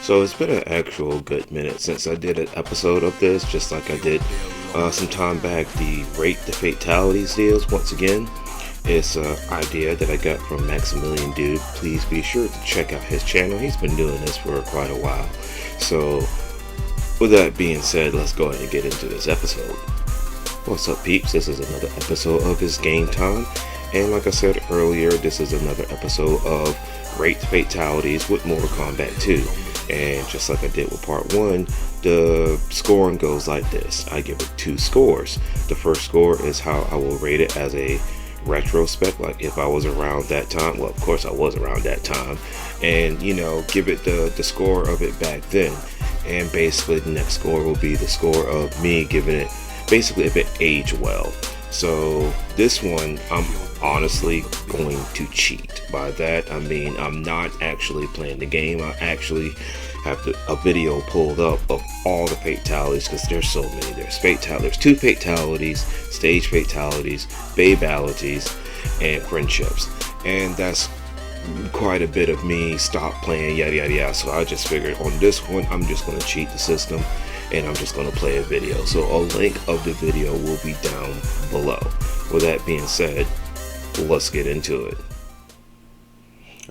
So it's been an actual good minute since I did an episode of this, just like I did some time back, the Rate The Fatalities deals. Once again, it's an idea that I got from Maximilian Dude. Please be sure to check out his channel. He's been doing this for quite a while. So with that being said, let's go ahead and get into this episode. What's up, peeps? This is another episode of his Game Time. And like I said earlier, this is another episode of Rate The Fatalities with Mortal Kombat 2. And just like I did with part 1, the scoring goes like this. I give it 2 scores. The first score is how I will rate it as a retrospect, like if I was around that time. Well, of course I was around that time. And, you know, give it the score of it back then. And basically the next score will be the score of me giving it, basically if it aged well. So this one, I'm honestly going to cheat. By that I mean I'm not actually playing the game. I actually have a video pulled up of all the fatalities, because there's so many. There's 2 fatalities, stage fatalities, babalities, and friendships, and that's quite a bit of me stop playing yada yada yada. So I just figured on this one I'm just going to cheat the system and I'm just going to play a video. So a link of the video will be down below. With that being said, let's get into it.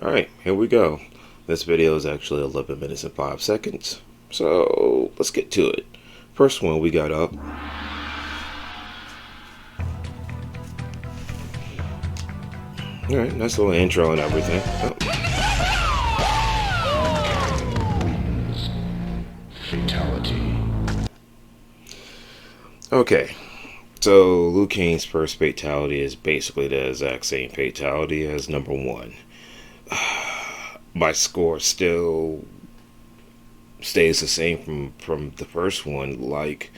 Alright, here we go. This video is actually 11 minutes and 5 seconds. So let's get to it. First one we got up. Alright, nice little intro and everything. Oh. Fatality. Okay, so Liu Kang's first fatality is basically the exact same fatality as number 1. My score still stays the same from the first one. Like,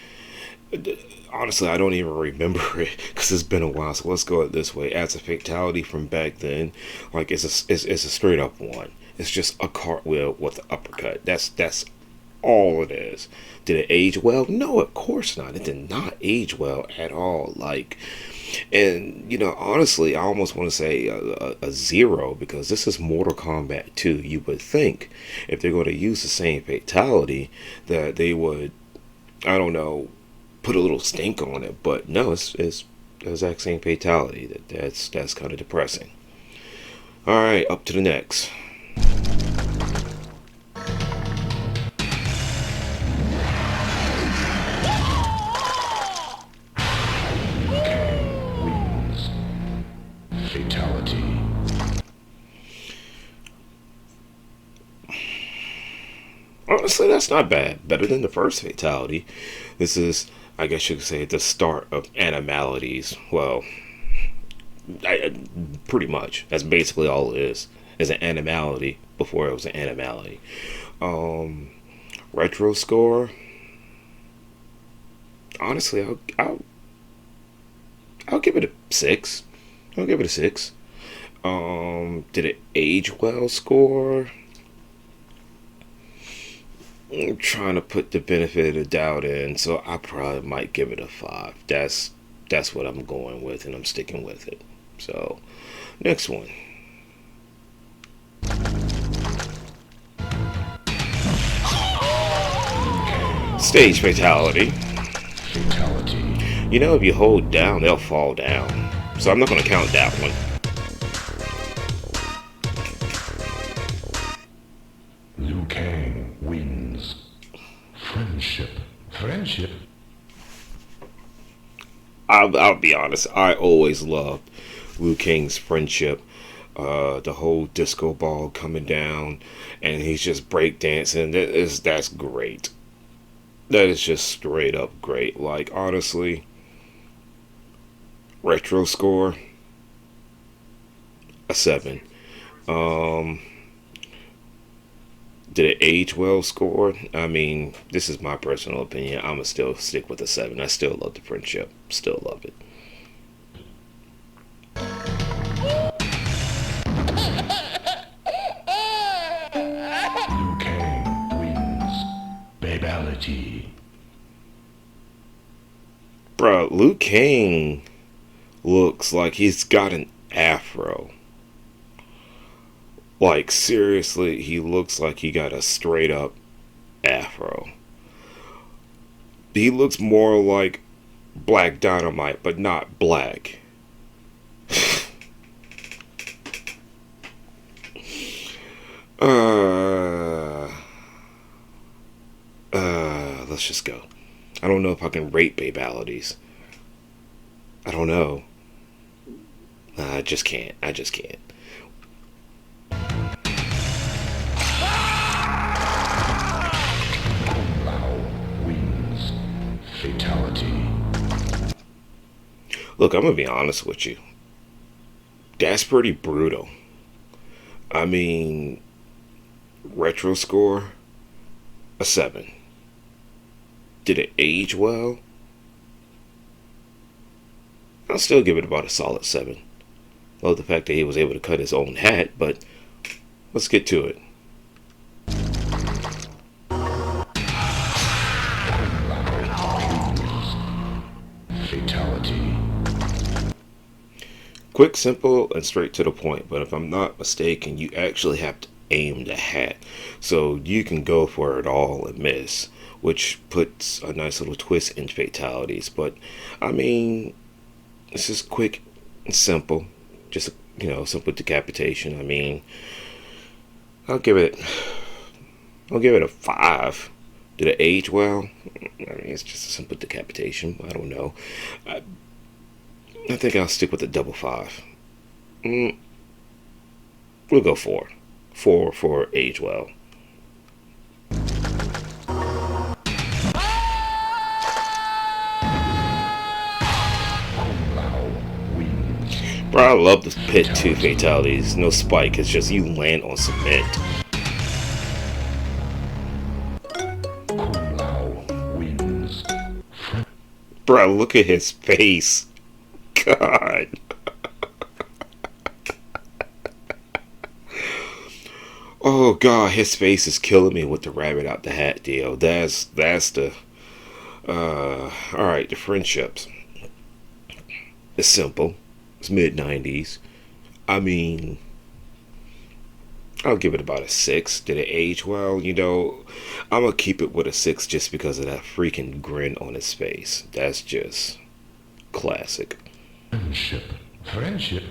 honestly, I don't even remember it because it's been a while. So let's go it this way. As a fatality from back then, like it's a straight up 1. It's just a cartwheel with an uppercut. That's all it is. Did it age well? No, of course not. It did not age well at all. Like, and you know, honestly, I almost want to say a 0, because this is Mortal Kombat 2. You would think if they're going to use the same fatality that they would, I don't know, put a little stink on it, but no, it's the exact same fatality. That's kind of depressing. All right, up to the next. Fatality. Honestly, that's not bad. Better than the first fatality. This is, I guess you could say, the start of animalities. Well, pretty much. That's basically all it is. It's an animality before it was an animality. Retro score. Honestly, I'll give it a 6. I'll give it a 6. Did it age well score? I'm trying to put the benefit of the doubt in, so I probably might give it a 5. That's what I'm going with, and I'm sticking with it. So, next one. Stage fatality. Fatality. You know, if you hold down, they'll fall down. So I'm not going to count that one. Liu Kang wins. Friendship. Friendship. I'll be honest. I always loved Liu Kang's friendship. The whole disco ball coming down, and he's just breakdancing. That's great. That is just straight up great. Like, honestly, retro score, a 7. Did it age well score? I mean, this is my personal opinion. I'ma still stick with a 7. I still love the friendship. Still love it. Liu Kang wins. Babality. Bruh, Liu Kang looks like he's got an afro. Like, seriously, he looks like he got a straight up afro. He looks more like Black Dynamite, but not black. Let's just go. I don't know if I can rate babalities. I don't know. I just can't. I just can't. Wins. Fatality. Look, I'm gonna be honest with you. That's pretty brutal. I mean, retro score, a 7. Did it age well? I'll still give it about a solid 7. Love the fact that he was able to cut his own hat, but let's get to it. Fatality. Quick, simple, and straight to the point, but if I'm not mistaken, you actually have to aim the hat. So you can go for it all and miss, which puts a nice little twist in fatalities. But, I mean, it's just quick and simple. Just, simple decapitation. I mean, I'll give it a 5. Did it age well? I mean, it's just a simple decapitation. I don't know. I think I'll stick with a double 5. We'll go 4. 4 for age well. Bro, I love the pit 2 fatalities. No spike, it's just you land on cement. Wins. Bro, look at his face. God. Oh God, his face is killing me with the rabbit out the hat deal. That's the alright, the friendships. It's simple. It's mid-90s. I mean, I'll give it about a 6. Did it age well? I'm gonna keep it with a 6 just because of that freaking grin on his face. That's just classic. Friendship. Friendship.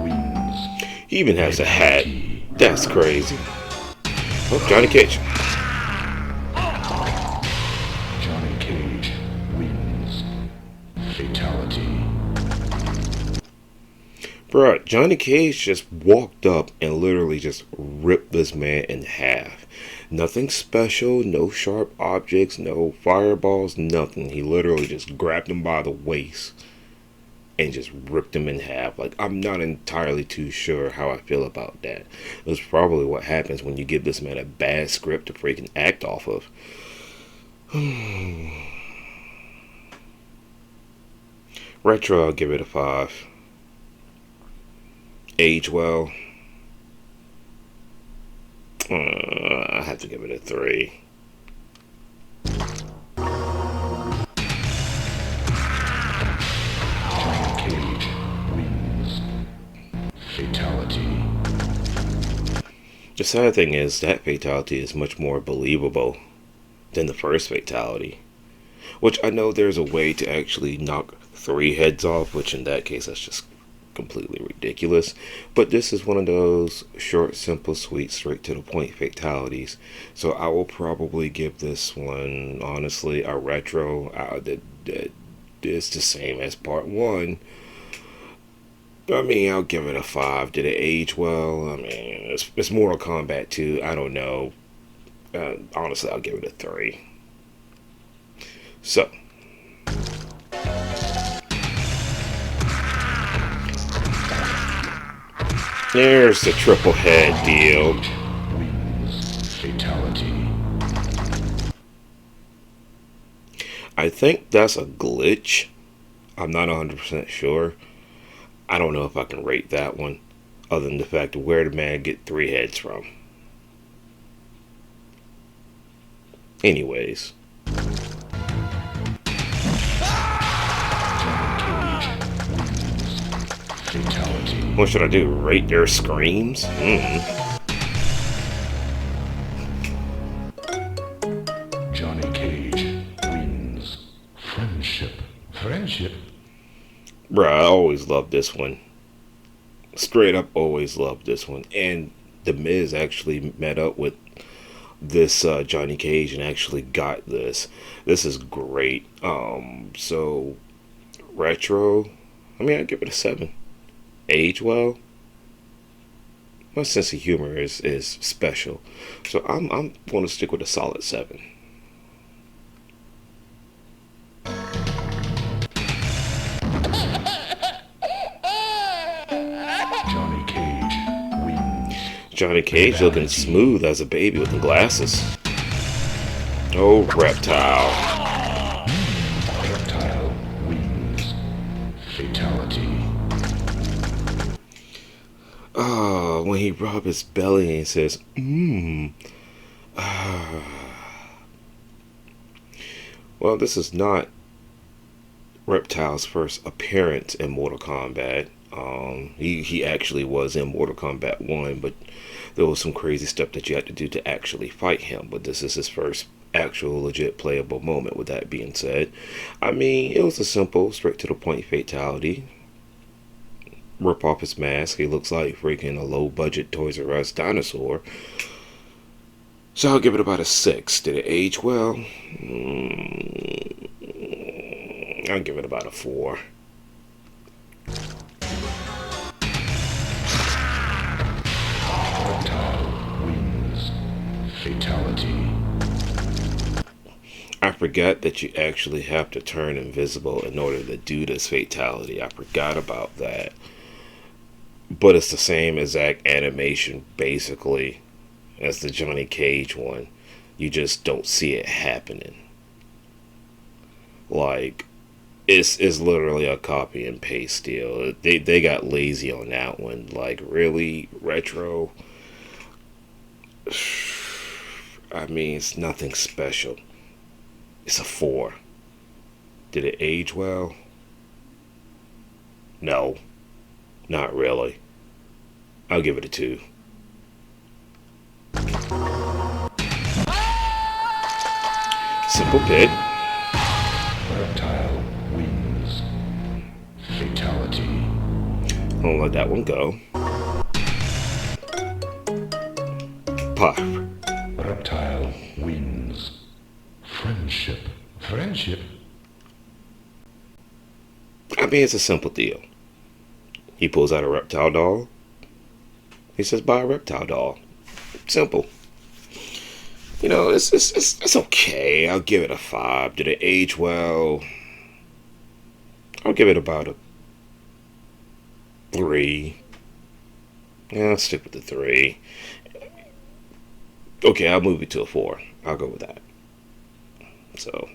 Wins. He even has a hat. That's crazy. Oh, Johnny Cage. Johnny Cage wins. Fatality. Bruh, Johnny Cage just walked up and literally just ripped this man in half. Nothing special, no sharp objects, no fireballs, nothing. He literally just grabbed him by the waist and just ripped him in half. Like, I'm not entirely too sure how I feel about that. That's probably what happens when you give this man a bad script to freaking act off of. Retro, I'll give it a 5. Age well, I have to give it a 3. Johnny Cage wins. Fatality. The sad thing is that fatality is much more believable than the first fatality, which I know there's a way to actually knock 3 heads off, which in that case that's just completely ridiculous. But this is one of those short, simple, sweet, straight to the point fatalities. So I will probably give this one, honestly, a retro. That is the same as part 1. I mean, I'll give it a 5. Did it age well? I mean, it's Mortal Kombat 2. I don't know. Honestly, I'll give it a 3. So, there's the triple head deal. Wins. Fatality. I think that's a glitch. I'm not 100% sure. I don't know if I can rate that one, other than the fact of where the man get 3 heads from. Anyways. Fatality. What should I do? Rate their screams? Johnny Cage wins. Friendship. Friendship? Bruh, I always loved this one. Straight up always loved this one. And The Miz actually met up with this Johnny Cage and actually got this. This is great. So retro, I mean, I'd give it a 7. Age well, my sense of humor is special, so I'm going to stick with a solid 7. Johnny Cage wins. Johnny Cage looking smooth as a baby with the glasses. Oh, Reptile. Reptile wins. Fatality. Oh, when he rubs his belly and he says, Well, this is not Reptile's first appearance in Mortal Kombat. He actually was in Mortal Kombat 1, but there was some crazy stuff that you had to do to actually fight him. But this is his first actual legit playable moment. With that being said, I mean, it was a simple, straight to the point fatality. Rip off his mask. He looks like freaking a low budget Toys R Us dinosaur. So I'll give it about a 6. Did it age well? I'll give it about a 4. Reptile wins. Fatality. I forgot that you actually have to turn invisible in order to do this fatality. I forgot about that. But it's the same exact animation, basically, as the Johnny Cage one. You just don't see it happening. Like, it's literally a copy and paste deal. They got lazy on that one. Like, really? Retro? I mean, it's nothing special. It's a 4. Did it age well? No. Not really. I'll give it a 2. Simple Pit. Reptile wins. Fatality. I don't let that one go. Pop. Reptile wins. Friendship. Friendship? I mean, it's a simple deal. He pulls out a reptile doll. He says, buy a reptile doll. Simple. You know, it's okay. I'll give it a 5. Did it age well? I'll give it about a 3. Yeah, I'll stick with the 3. Okay, I'll move it to a 4. I'll go with that. So.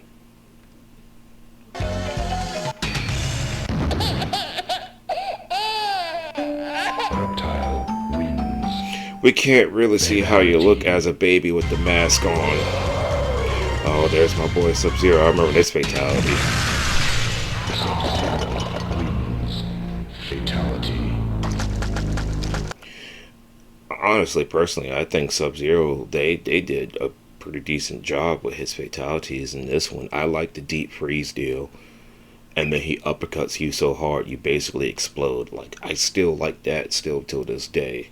Reptile wins. We can't really see how you look as a baby with the mask on. Oh, there's my boy Sub-Zero. I remember this fatality. Sub-Zero wins. Fatality. Honestly, personally, I think Sub-Zero, they did a pretty decent job with his fatalities in this one. I like the deep freeze deal. And then he uppercuts you so hard you basically explode. Like, I still like that still till this day.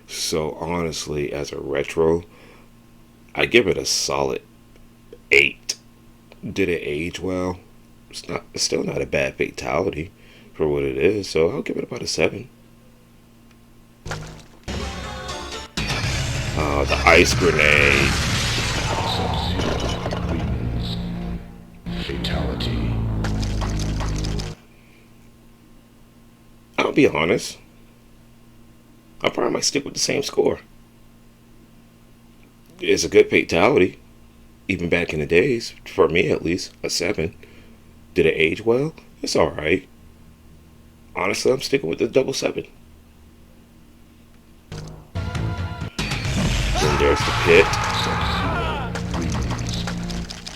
So honestly, as a retro, I give it a solid 8. Did it age well? It's still not a bad fatality for what it is, so I'll give it about a 7. The ice grenade. Sub-Zero wins. Fatality. I'll be honest. I probably might stick with the same score. It's a good fatality. Even back in the days, for me at least, a 7. Did it age well? It's alright. Honestly, I'm sticking with the double 7. Then there's the pit. Sub-Zero wins.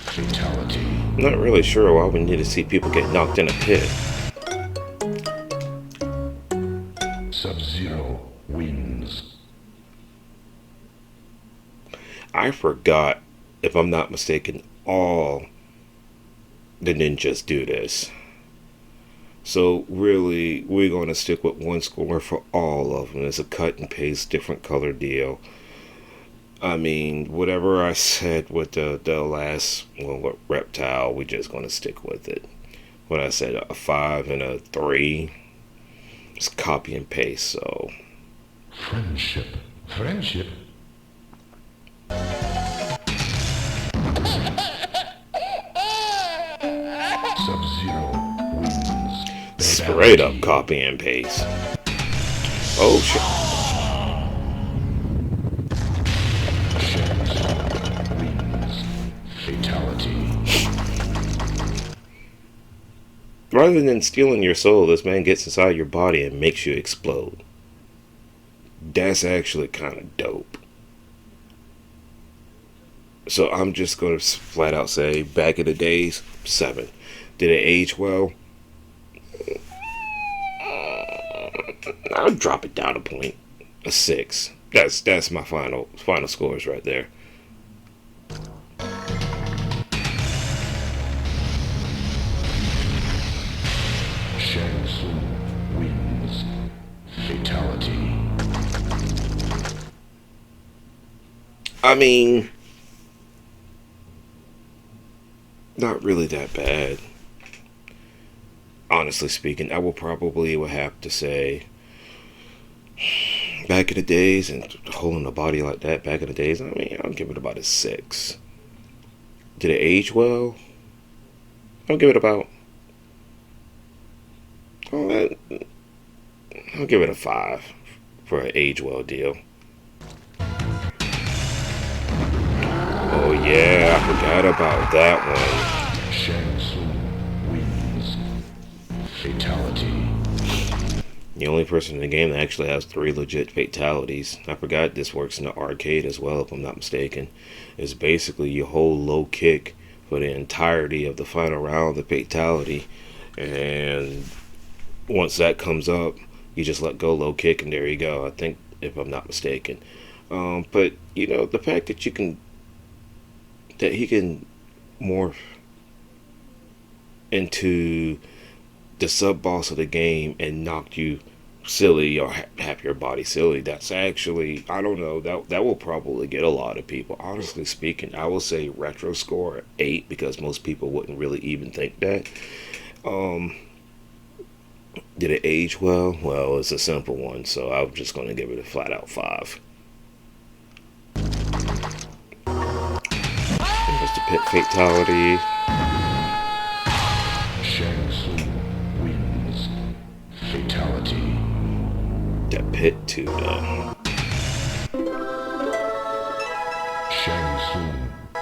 Fatality. I'm not really sure why we need to see people get knocked in a pit. Sub-Zero wins. I forgot, if I'm not mistaken, all the ninjas do this. So really, we're going to stick with one score for all of them. It's a cut and paste, different color deal. I mean, whatever I said with the last one with Reptile, we're just going to stick with it. When I said a 5 and a 3, it's copy and paste, so. Friendship. Friendship. Sub-Zero wins. Straight up copy and paste. Oh shit. SHANG wins. Fatality. Rather than stealing your soul, this man gets inside your body and makes you explode. That's actually kind of dope. So I'm just going to flat out say, back in the days, 7. Did it age well? I would drop it down a point. A 6. That's my final scores right there. SHANG wins. Fatality. I mean, not really that bad. Honestly speaking, I would have to say, back in the days, and holding a body like that back in the days, I mean, I'll give it about a 6. Did it age well? I'll give it about, I'll give it a 5 for an age well deal. Oh yeah, I forgot about that one. SHANG wins. Fatality. The only person in the game that actually has 3 legit fatalities. I forgot this works in the arcade as well, if I'm not mistaken. Is basically you hold low kick for the entirety of the final round of the fatality, and once that comes up, you just let go low kick, and there you go. I think, if I'm not mistaken. But you know, the fact that he can morph into the sub boss of the game and knock you silly or have your body silly, that's actually, I don't know, that will probably get a lot of people. Honestly speaking, I will say retro score 8, because most people wouldn't really even think that. Did it age well? Well, it's a simple one, so I'm just going to give it a flat out 5. There's the pit fatality. SHANG wins. Fatality. That pit too, though. SHANG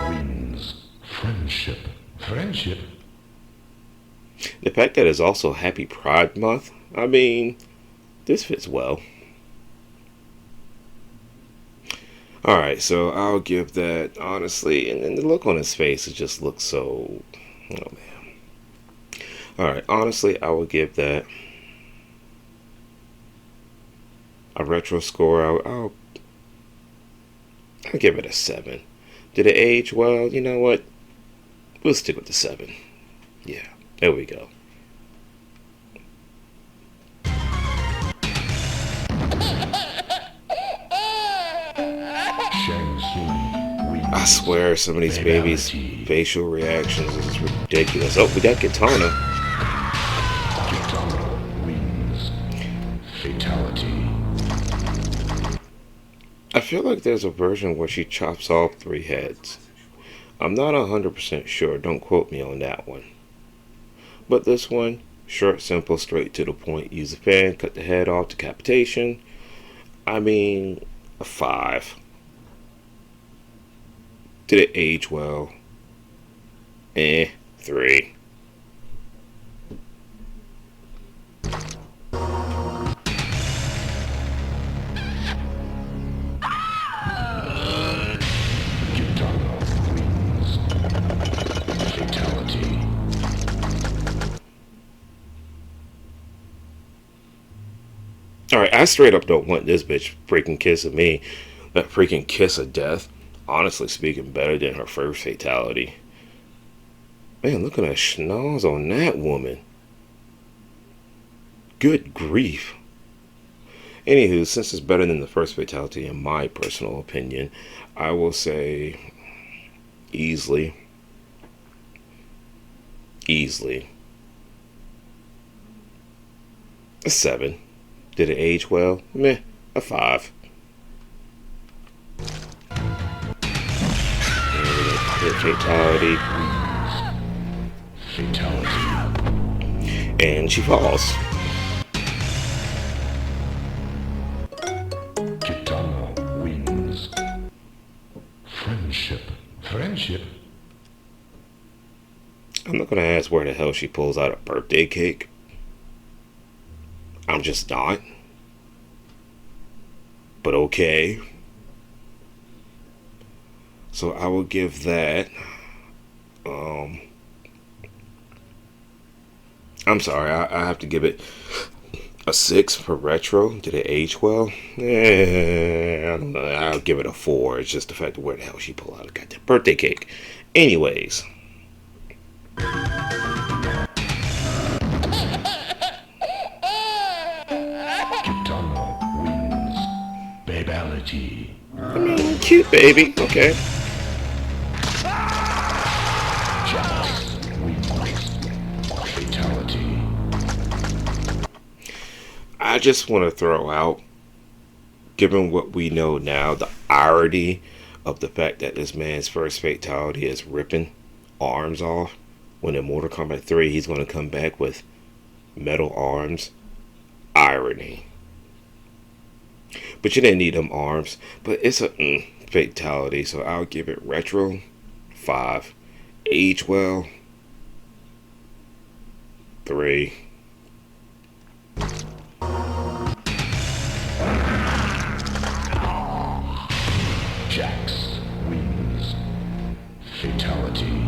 wins. Friendship. Friendship. The fact that it's also Happy Pride Month, I mean, this fits well. Alright, so I'll give that, honestly, and the look on his face, it just looks so, oh man. Alright, honestly, I will give that a retro score. I'll give it a 7. Did it age well? You know what? We'll stick with the 7. Yeah, there we go. I swear, some of these babies' facial reactions is ridiculous. Oh, we got KITANA. KITANA wins. Fatality. I feel like there's a version where she chops off 3 heads. I'm not 100% sure, don't quote me on that one. But this one, short, simple, straight to the point. Use a fan, cut the head off, decapitation. I mean, a 5. Did it age well? 3. Alright, I straight up don't want this bitch freaking kissing me. That freaking kiss of death. Honestly speaking, better than her first fatality. Man, look at that schnoz on that woman. Good grief. Anywho, since it's better than the first fatality, in my personal opinion, I will say easily a 7. Did it age well? Meh, a 5. And fatality. And she falls. KITANA wins. Friendship? I'm not gonna ask where the hell she pulls out a birthday cake. I'm just not. But okay. So I will give that. I'm sorry, I have to give it a 6 for retro. Did it age well? I don't know. I'll give it a 4. It's just the fact of where the hell she pulled out a goddamn birthday cake. Anyways. KITANA wins. Babality. I mean, cute baby. Okay. Fatality. I just want to throw out, given what we know now, the irony of the fact that this man's first fatality is ripping arms off, when in Mortal Kombat 3 he's going to come back with metal arms. Irony. But you didn't need them arms. But it's a fatality, so I'll give it retro 5. Age well 3. Jax wins. Fatality.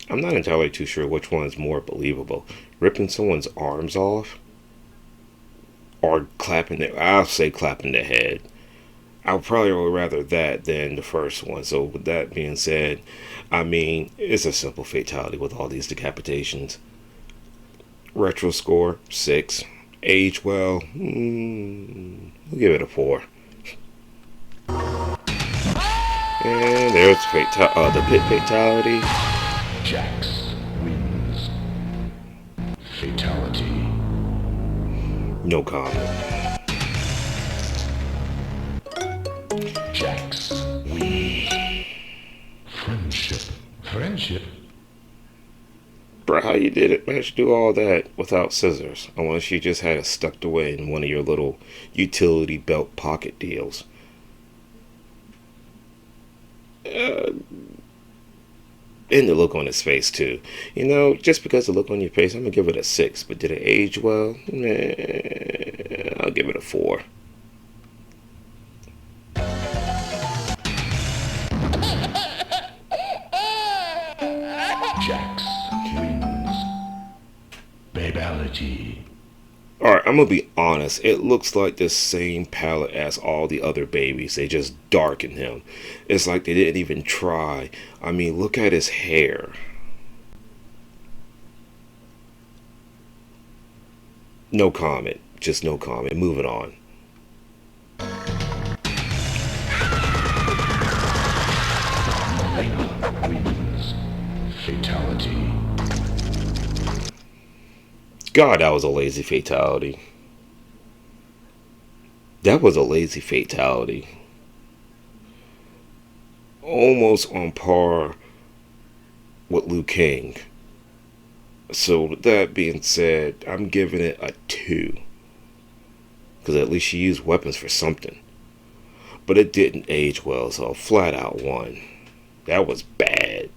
I'm not entirely too sure which one is more believable. Ripping someone's arms off or clapping their, I'll say clapping their head. I'll probably rather that than the first one. So with that being said, I mean, it's a simple fatality with all these decapitations. Retro score 6. Age well, we'll give it a 4. And there's the pit fatality. Jax wins. Fatality. No comment. Jax wins. Friendship? Bro, how you did it? Managed to do all that without scissors, unless you just had it stuck away in one of your little utility belt pocket deals. And the look on his face too. You know, just because the look on your face, I'm gonna give it a 6. But did it age well? I'll give it a 4. Jax wins. Babality. Alright, I'm gonna be honest. It looks like the same palette as all the other babies. They just darken him. It's like they didn't even try. I mean, look at his hair. No comment. Just no comment. Moving on. MILEENA wins. Fatality. God, that was a lazy fatality. That was a lazy fatality. Almost on par with Liu Kang. So with that being said, I'm giving it a 2. Because at least she used weapons for something. But it didn't age well, so a flat out 1. That was bad.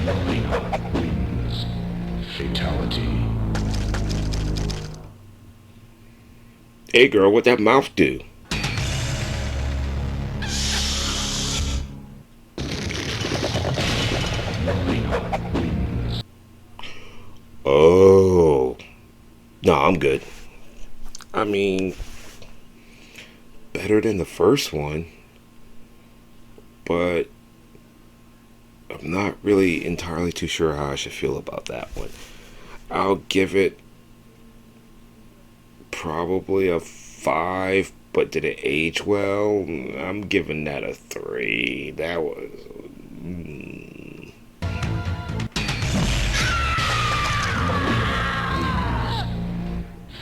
MILEENA wins. Fatality. Hey girl, what that mouth do? No, I'm good. I mean, better than the first one, but I'm not really entirely too sure how I should feel about that one. I'll give it probably a 5, but did it age well? I'm giving that a 3. That was.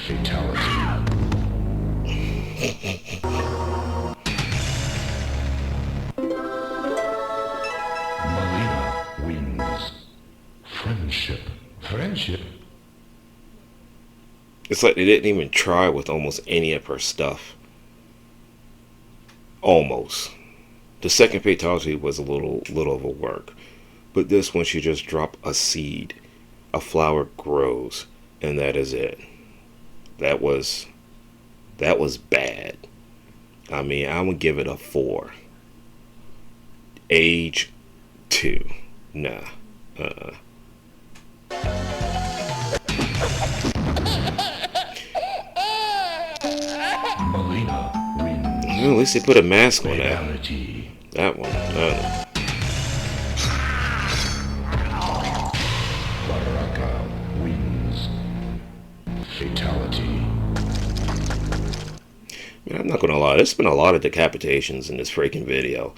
Fatality. MILEENA wins. Friendship. Friendship? It's like they didn't even try with almost any of her stuff. Almost. The second fatality was a little of a work. But this one, she just dropped a seed. A flower grows. And that is it. That was bad. I mean, I'm gonna give it a 4. Age 2. Nah. MILEENA wins. Well, at least they put a mask on that. Fatality. That one. BARAKA wins. Fatality. Man, I'm not gonna lie. There's been a lot of decapitations in this freaking video.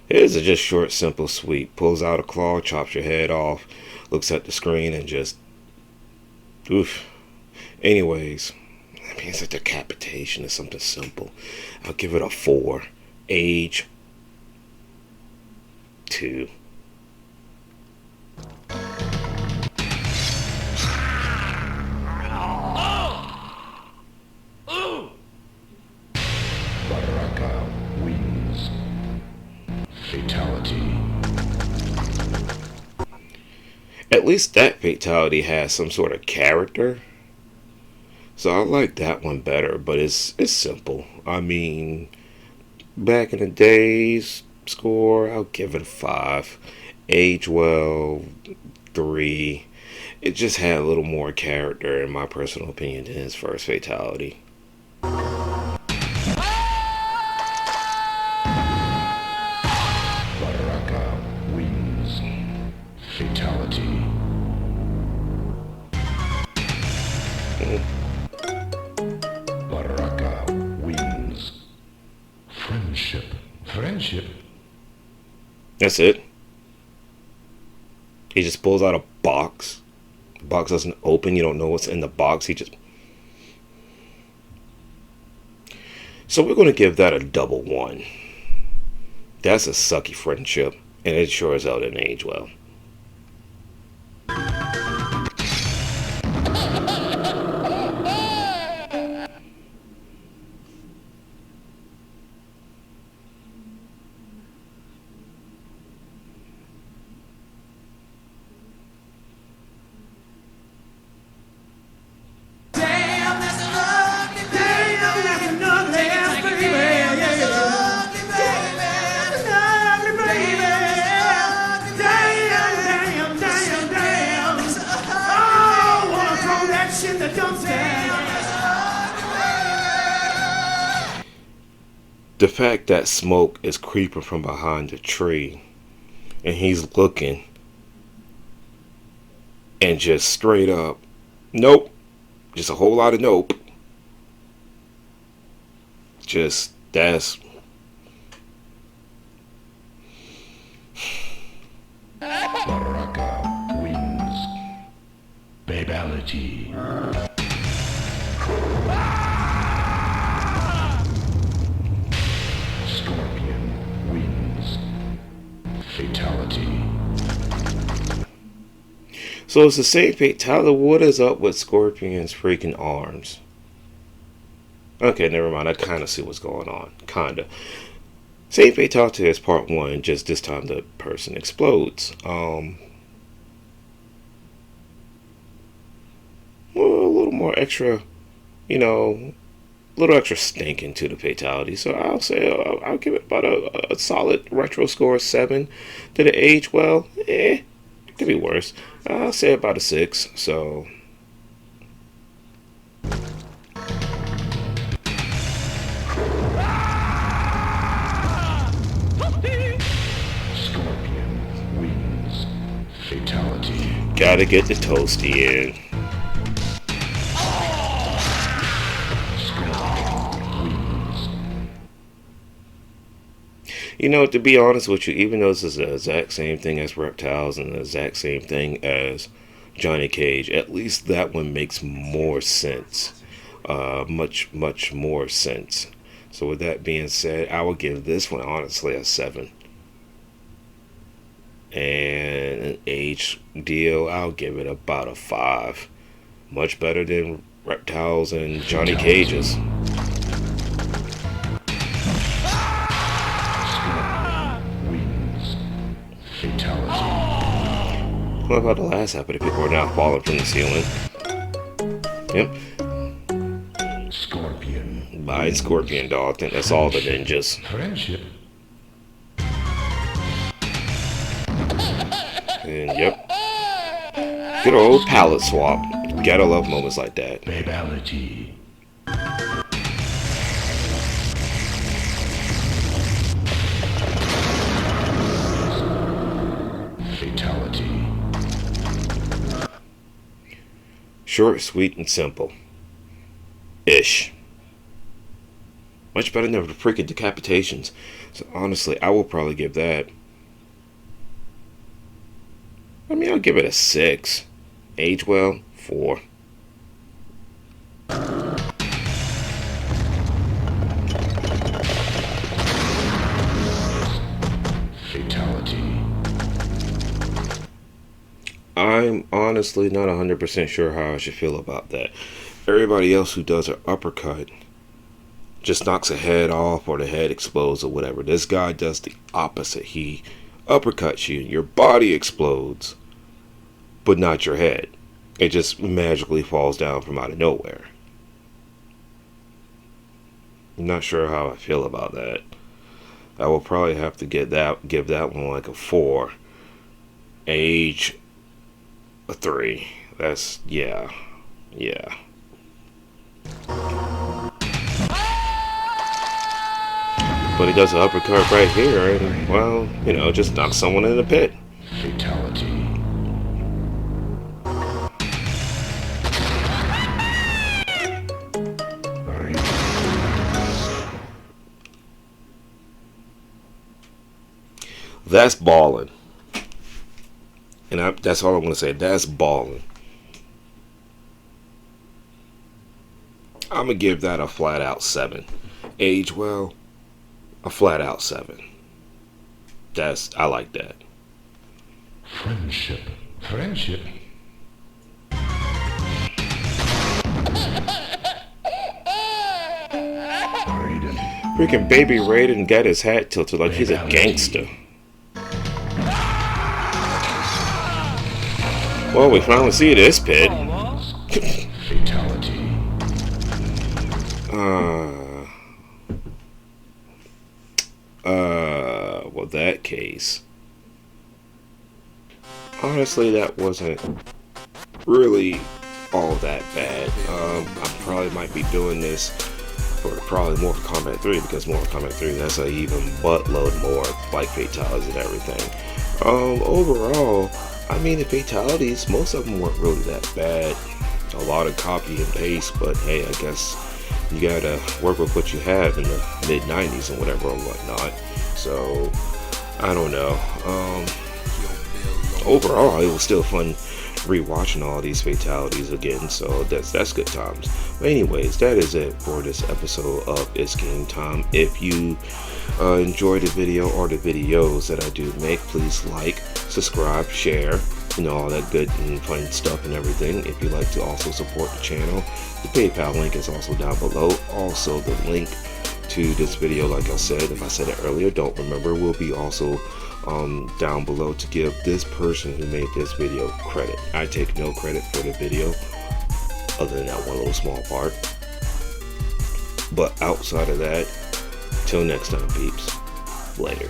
His is just short, simple, sweet. Pulls out a claw, chops your head off, looks at the screen, and just... oof. Anyways, I mean, it's a decapitation. It's something simple. I'll give it a 4. Age 2. BARAKA wins. Fatality. At least that fatality has some sort of character. So I like that one better, but it's simple. I mean, back in the days, score, I'll give it a 5. Age well, 3. It just had a little more character, in my personal opinion, than his first fatality. BARAKA wins. Fatality. BARAKA wins. Friendship. Friendship? That's it. He just pulls out a box. The box doesn't open. You don't know what's in the box. He just... So we're going to give that a double 1. That's a sucky friendship. And it sure as hell didn't age well. The fact that smoke is creeping from behind the tree and he's looking and just straight up, nope, just a whole lot of nope. Just, that's... BARAKA wins. Fatality. Scorpion wins. Fatality. So it's the same fatality. What is up with Scorpion's freaking arms? Okay, never mind. I kind of see what's going on. Kinda. Same fatality as part 1, just this time the person explodes. Well, a little more extra, you know, a little extra stinking to the fatality. So I'll say I'll give it about a solid retro score 7. Did it age well? Could be worse. I'll say about a 6. So Gotta get the toasty in. You know, to be honest with you, even though this is the exact same thing as Reptiles and the exact same thing as Johnny Cage, at least that one makes more sense. Much more sense. So with that being said, I would give this one honestly a 7. And an age deal, I'll give it about a 5. Much better than Reptiles and Johnny Cage's. Fatality. What about the last episode? People are now falling from the ceiling. Yep. Scorpion. By Scorpion Dog. I think that's all the ninjas. Friendship. And yep. Good old palette swap. Gotta love moments like that. Fatality. Fatality. Short, sweet, and simple. Ish. Much better than the freaking decapitations. So honestly, I will probably give that. I mean, I'll give it a 6. Age well, 4. Fatality. I'm honestly not 100% sure how I should feel about that. Everybody else who does an uppercut just knocks a head off or the head explodes or whatever. This guy does the opposite. He uppercuts you, your body explodes, but not your head. It just magically falls down from out of nowhere. I'm not sure how I feel about that. I will probably have to give that one like a 4. Age a 3. That's yeah. But he does an uppercut right here, and well, you know, just knocks someone in the pit. Fatality. That's ballin'. And that's all I'm going to say. That's ballin'. I'm going to give that a flat out 7. Age well, a flat out 7. I like that. Friendship. Friendship. Raiden. Freaking baby Raiden got his hat tilted like he's a gangster. Well, we finally see this pit. Fatality. Well, that case. Honestly, that wasn't really all that bad. I probably might be doing this for probably Mortal Kombat 3 because Mortal Kombat 3 that's an even buttload more like fatalities and everything. Overall, I mean the fatalities, most of them weren't really that bad. A lot of copy and paste, but hey, I guess you gotta work with what you have in the mid-90s and whatever and whatnot. So I don't know. Overall, it was still fun rewatching all these fatalities again, so that's good times. But anyways, that is it for this episode of It's Game Time. If you enjoyed the video or the videos that I do make, please like, subscribe, share, you know, all that good and fun stuff and everything. If you'd like to also support the channel, the PayPal link is also down below. Also, the link to this video, like I said, if I said it earlier, don't remember, will be also down below to give this person who made this video credit. I take no credit for the video other than that one little small part. But outside of that, till next time, peeps, later.